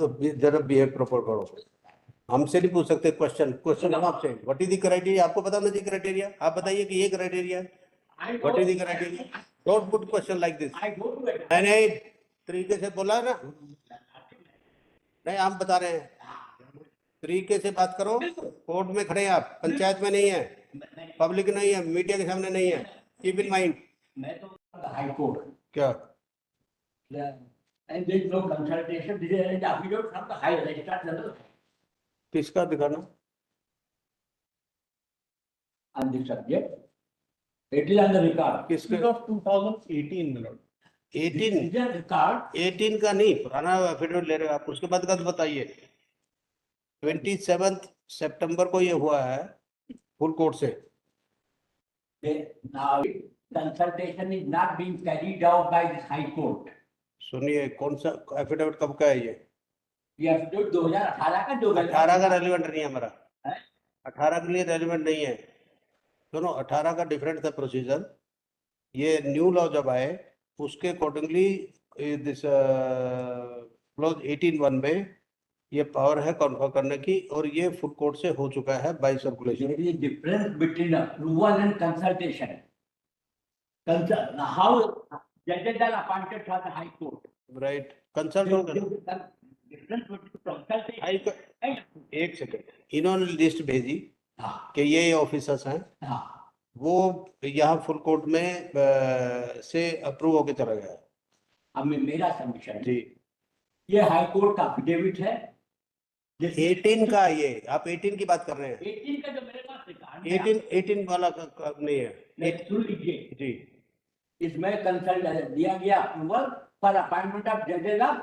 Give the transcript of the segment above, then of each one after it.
तो जरा behave proper करो। हमसे नहीं पूछ सकते क्वेश्चन हम आपसे। What is the criteria? आपको पता होना चाहिए क्राइटेरिया। आप बताइए कि ये क्राइटेरिया है। What is the criteria? Don't put question like this. नहीं तरीके से बोला ना, नहीं हम बता रहे हैं, तरीके से बात करो। कोर्ट में खड़े हैं आप, पंचायत में नहीं है, पब्लिक नहीं है, मीडिया के सामने नहीं है। Keep in mind. मैं तो हाई कोर्ट क्या and there is no consultation. This is an affidavit from the high registrar general किसका दिखाना? on this subject. It is on the record. किसके? of 2018 minute 18 It is a record. 18 का नहीं, पुराना affidavit ले रहे हो आप। उसके बाद का तो बताइए। 27 सितंबर को ये हुआ है फुल कोर्ट से। Now consultation is not being carried out by this high court. सुनिए, कौन सा एफिडेविट कब का है ये? ये affidavit 2018 का 18 का रेलिवेंट नहीं है हमारा। है? 18 के लिए रेलिवेंट नहीं है। सुनो, 18 का डिफरेंट था प्रोसीजर। ये न्यू लॉ जब आए उसके अकॉर्डिंगली दिस क्लॉज 18(1) में ये पावर है कॉन्फर करने की, और ये फुल कोर्ट से हो चुका है by circulation. There is a difference between approval and consultation. How judges are appointed for the high court. Right, consult हो गया। Difference between consultation and एक सेकंड, इन्होंने लिस्ट भेजी हाँ कि ये ऑफिसर्स हैं, हाँ वो यहाँ फुल कोर्ट में से अप्रूव होके चला गया। अब मेरा सबमिशन जी, ये हाई कोर्ट का एफिडेविट है 18 का। ये आप 18 की बात कर रहे हैं। 18 का जो मेरे पास रिकॉर्ड 18 वाला का नहीं है। सुन लीजिए, जी, इसमें कंसल्ट दिया गया अप्रूवल फॉर अपॉइंटमेंट ऑफ जजेस of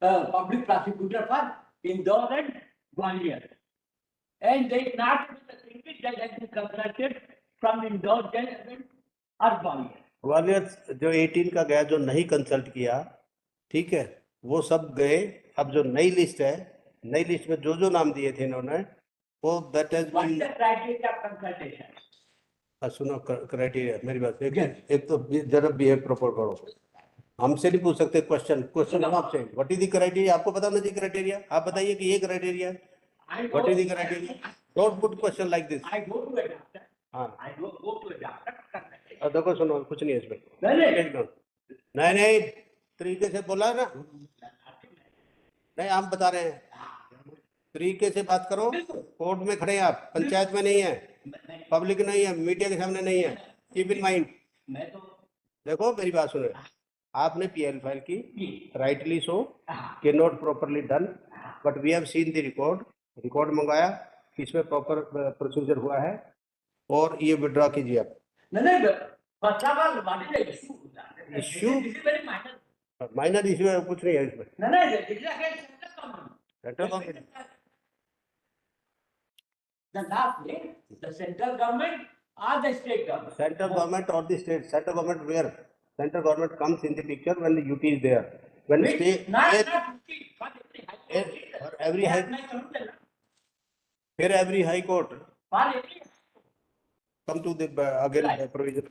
public prosecutor for Indore and Gwalior and they not single जज has been consulted from Indore जज और ग्वालियर। ग्वालियर जो 18 का गया, जो नहीं कंसल्ट किया, ठीक है, वो सब गए। अब जो नई लिस्ट है, नई लिस्ट में जो जो नाम दिए थे इन्होंने, वो that has what is been. The criteria of consultation? सुनो, क्राइटेरिया मेरी बात। एक तो जरा बिहेव प्रॉपर करो। हमसे नहीं पूछ सकते क्वेश्चन हम आपसे। What is the criteria? आपको पता होना चाहिए क्राइटेरिया। आप बताइए कि ये क्राइटेरिया है। What is the criteria? Don't put question like this. I go to a doctor. हाँ, I go to a doctor. और देखो सुनो, कुछ नहीं है इसमें। नहीं नहीं तरीके से बोला ना, नहीं हम बता रहे हैं, तरीके से बात करो। कोर्ट में खड़े हैं आप, पंचायत में नहीं है, पब्लिक नहीं है, मीडिया के सामने नहीं है। Keep in mind. मैं तो देखो मेरी बात सुनो, आपने पीएल फाइल की, राइटली सो, के not properly done, but we have seen the record मंगाया, इसमें प्रॉपर प्रोसीजर हुआ है, और ये विड्रॉ कीजिए आप। नहीं first of all, what is the issue? Issue? This is very minor. Minor issue है, कुछ नहीं है इसमें। नहीं this is against central government. Central government, The last day, the central government or the state government. Central government और the state. Central government where? Central government comes in the picture when the UT is there. When Which- state, not for every high, फिर every high court For every come to the again Right. provision।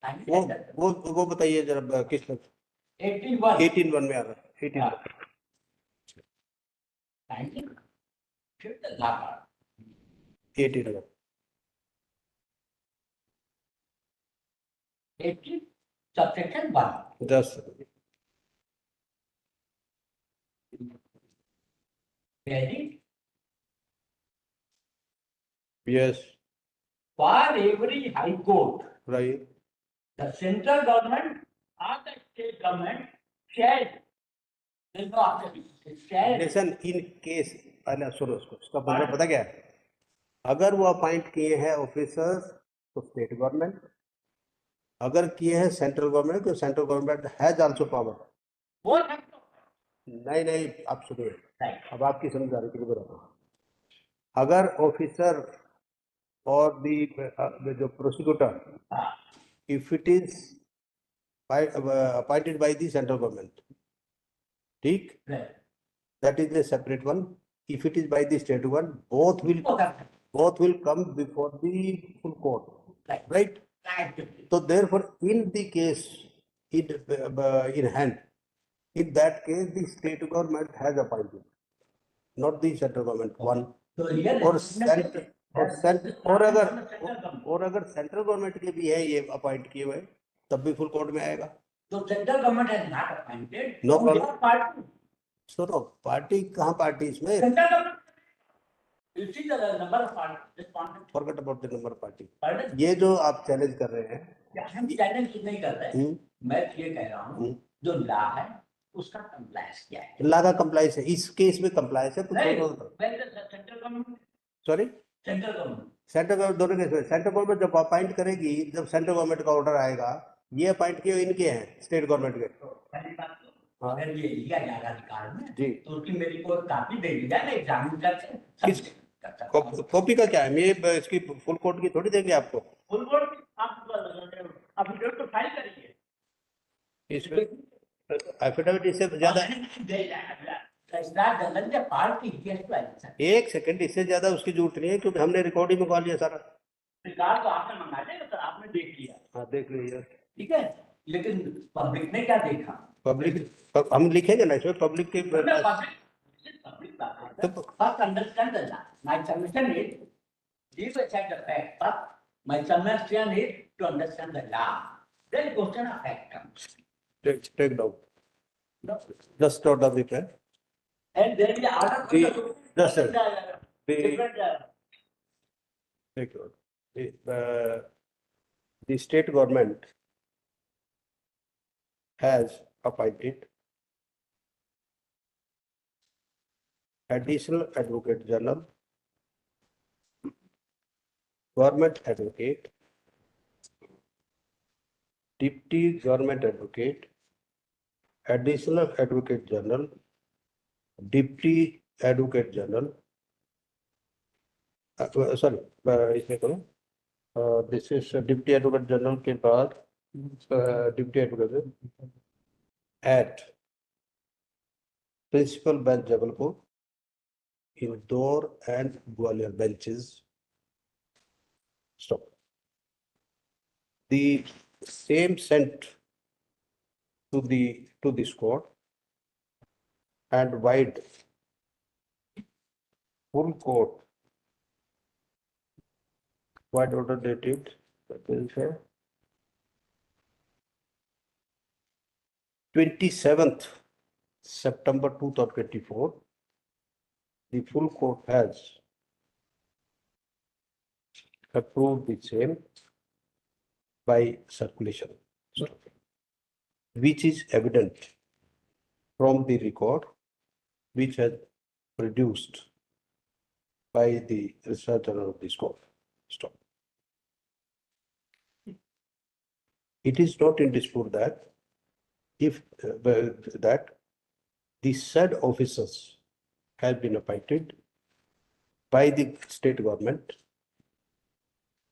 Thank वो you. वो बताइए जरा किस में? 81. 18(1) में आ रहा है। 18 Thank you. Should the law. 18 18 subsection 1. 10। Very Yes, for every high court, right. the central government or the state government shall, there is no option, shall, Listen, in case, पहले सुनो उसका मतलब पता क्या है? अगर वो अपॉइंट किए हैं ऑफिसर्स तो स्टेट गवर्नमेंट, अगर किए हैं सेंट्रल गवर्नमेंट तो central government has also power. both have to. नहीं आप सुनिए, Right. अब आपकी समझदारी के लिए बता रहा हूँ। अगर ऑफिसर और जो prosecutor, if it is appointed by the central government, ठीक, Right. that is a separate one. If it is by the state one, both will come before the full court, Right. right? Right. So therefore, in the case in hand, In that case, the state government has appointed, not the central government. One. So here. और अगर central government के भी है ये appoint किए हुए, तब भी फुल कोर्ट में आएगा. So central government has not appointed. No We problem. are party. सुनो, पार्टी कहाँ पार्टी इसमें? Central government. You see the number of parties responded. Forget about the number party. Pardon? ये जो आप चैलेंज कर रहे हैं, हम चैलेंज नहीं कर रहे हैं. मैं ये कह रहा हूँ जो लॉ है उसका कंप्लायंस क्या है? ला का कंप्लायंस है. इस केस में कंप्लायंस है. Central government. Sorry, central government. Central government दोनों केस में. सेंट्रल गवर्नमेंट जब अपॉइंट करेगी, जब सेंट्रल गवर्नमेंट का ऑर्डर आएगा, ये अपॉइंट किए इनके हैं, स्टेट गवर्नमेंट के. पहली बात तो हाँ. अगर ये लिया जाएगा अधिकार में जी. तो उसकी मेरी को कॉपी दे दी जाए, एग्जामिन करके किस कॉपी का क्या है? ये इसकी फुल कोर्ट की थोड़ी देंगे आपको. फुल बोर्ड आप अफिडेविट तो फाइल करिए. इसमें एफिडेविट इससे ज्यादा. पार्टी एक सेकंड, इससे ज्यादा उसकी जरूरत नहीं है, क्योंकि हमने रिकॉर्ड ही मंगवा लिया सारा. सरकार तो आपने मंगा लिया, तो आपने देख लिया. हाँ, देख लीजिए. ठीक है, लेकिन पब्लिक ने क्या देखा? पब्लिक हम लिखेंगे ना इसमें, पब्लिक के. First understand the law. My submission is, leave aside the fact. First, my submission is to understand the law. Then question of fact comes. Take down. Just note down the pen. And there is the order. Just a- different. Take note. The state government has appointed additional advocate general, government advocate, deputy government advocate, additional advocate general, deputy advocate general. Sorry, इसमें करो. This is deputy advocate general के बाद deputy advocate at principal bench Jabalpur, Indore and Gwalior benches. Stop. The same sent to this court and wide full court. Wide order dated, that is 27th September 2024. The full court has approved the same by circulation, which is evident from the record which has produced by the researcher of this court. Stop. It is not in dispute that if that the said officers have been appointed by the state government,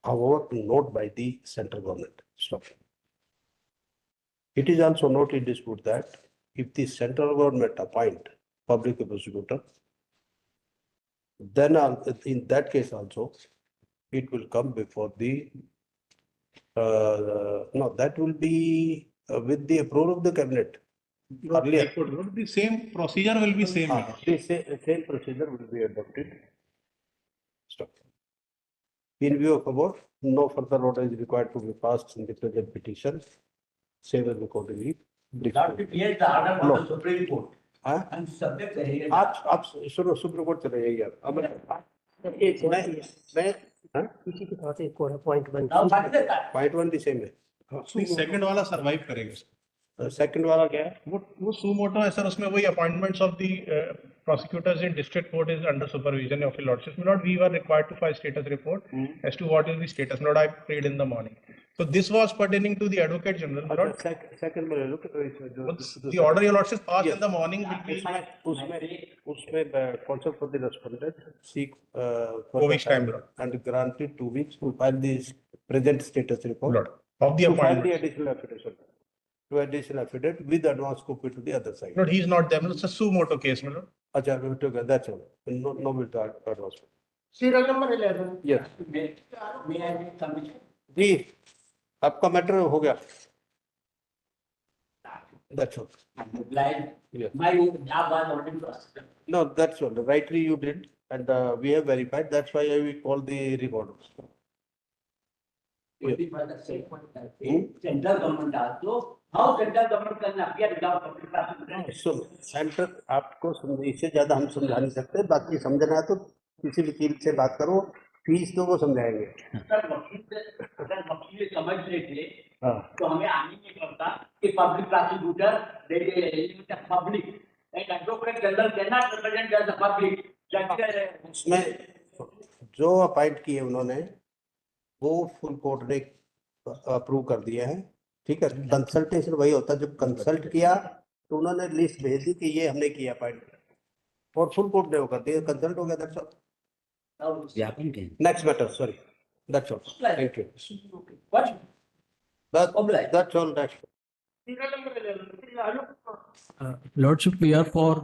however, not by the central government. Stop. It is also not in dispute that if the central government appoint public prosecutor, then in that case also, it will come before the, no, that will be with the approval of the cabinet. Earlier. The same procedure will be same. The same procedure will be adopted. Stop. In view of above, no further order is required to be passed in the present petition. Same as accordingly. Not to create the order from No. the Supreme Court. हाँ? And subject रहिए. आप सुनो, supreme court चले जाइए आप. अब मैं इसी के साथ एक और है point one Now what is the time? Point one the same है. सेकंड वाला सर्वाइव करेगा. सेकंड वाला क्या है? वो सुमोटो है सर, उसमें वही appointments of the prosecutors in district court is under supervision of your lordship. My lord, we were required to file status report as to what is the status. My lord, I prayed in the morning. So this was pertaining to the advocate general. My lord, second में look the order your lordship passed in the morning will be उसमें concept for the respondent seek Four-week time, Lord. and granted 2 weeks to file the present status report. Lord of the To file the appointment. additional affidavit. To additional affidavit with advance copy to the other side. Lord, he is not there. It's a sumoto case, my lord. अच्छा, we took that's all. No with that advance. Serial number 11 Yes. May I make submission? जी, आपका matter हो गया. That's all. Like, Yeah. my job was already processed. No, that's all. Rightly you did, and we have verified. That's why we call the recorders. Only for the sake of central government also, how central government can appear without public prosecutor? So, centre आपको इससे ज्यादा हम समझा नहीं सकते, बाकी समझना है तो किसी वकील से बात करो, फीस तो वो समझाएंगे। अगर वकील समझ लेते हाँ, तो हमें आने नहीं पड़ता कि पब्लिक प्रोसिक्यूटर पब्लिक एक advocate general cannot represent the public. उसमें जो अपॉइंट किए उन्होंने वो फुल कोर्ट ने अप्रूव कर दिया है, ठीक है। कंसल्टेशन वही होता है, जब कंसल्ट किया तो उन्होंने लिस्ट भेज दी कि ये हमने किया अपॉइंट, और फुल कोर्ट ने वो कर दिया, कंसल्ट हो गया। That's all. Next matter, sorry, that's all, thank you. That's all. Serial number 11. Lordship, we are for